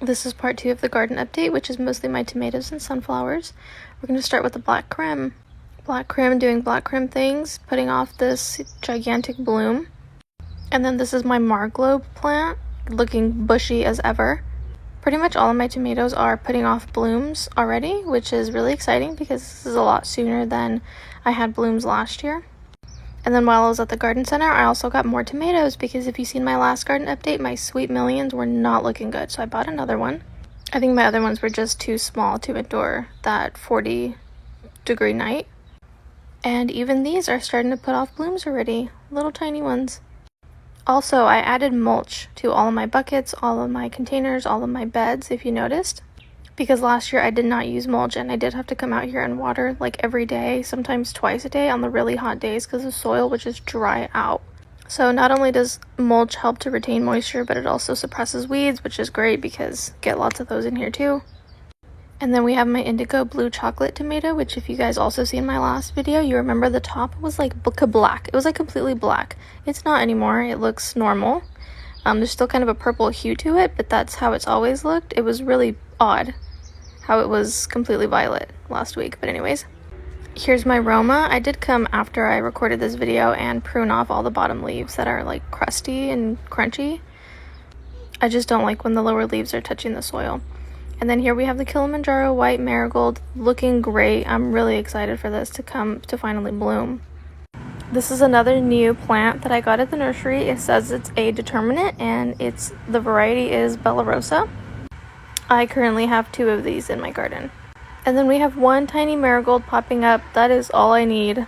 This is part 2 of the garden update, which is mostly my tomatoes and sunflowers. We're going to start with the black creme. Black creme doing black creme things, putting off this gigantic bloom. And then this is my Marglobe plant, looking bushy as ever. Pretty much all of my tomatoes are putting off blooms already, which is really exciting because this is a lot sooner than I had blooms last year. And then while I was at the garden center, I also got more tomatoes because if you've seen my last garden update, my Sweet Millions were not looking good, so I bought another one. I think my other ones were just too small to endure that 40-degree night. And even these are starting to put off blooms already, little tiny ones. Also, I added mulch to all of my buckets, all of my containers, all of my beds, if you noticed. Because last year I did not use mulch and I did have to come out here and water like every day, sometimes twice a day on the really hot days because the soil would just dry out. So not only does mulch help to retain moisture, but it also suppresses weeds, which is great because get lots of those in here too. And then we have my indigo blue chocolate tomato, which if you guys also see in my last video, you remember the top was like black. It was like completely black. It's not anymore. It looks normal. There's still kind of a purple hue to it, but that's how it's always looked. It was really odd how it was completely violet last week. But anyways, here's my Roma. I did come after I recorded this video and prune off all the bottom leaves that are like crusty and crunchy. I just don't like when the lower leaves are touching the soil. And then here we have the Kilimanjaro white marigold, looking great. I'm really excited for this to finally bloom. This is another new plant that I got at the nursery. It says it's a determinate and the variety is Bella Rosa. I currently have 2 of these in my garden. And then we have one tiny marigold popping up. That is all I need.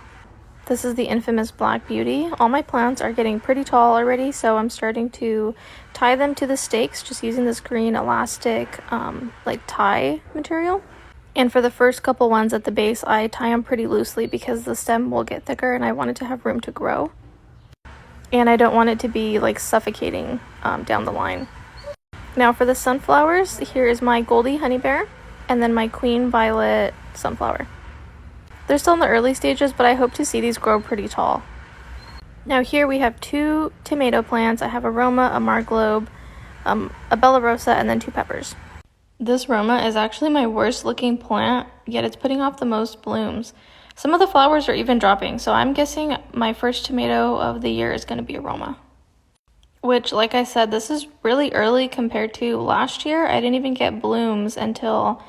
This is the infamous Black Beauty. All my plants are getting pretty tall already, so I'm starting to tie them to the stakes just using this green elastic like tie material. And for the first couple ones at the base, I tie them pretty loosely because the stem will get thicker and I want it to have room to grow. And I don't want it to be like suffocating down the line. Now for the sunflowers, here is my Goldie Honey Bear and then my Queen Violet sunflower. They're still in the early stages, but I hope to see these grow pretty tall. Now here we have 2 tomato plants. I have a Roma, a Marglobe, a Bella Rosa, and then 2 peppers. This Roma is actually my worst looking plant, yet it's putting off the most blooms. Some of the flowers are even dropping, so I'm guessing my first tomato of the year is going to be a Roma. Which, like I said, this is really early compared to last year. I didn't even get blooms until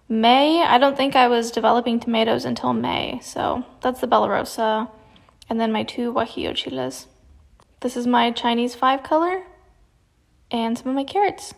May. I don't think I was developing tomatoes until May. So that's the Bella Rosa. And then my 2 Guajillo chiles. This is my Chinese 5 color. And some of my carrots.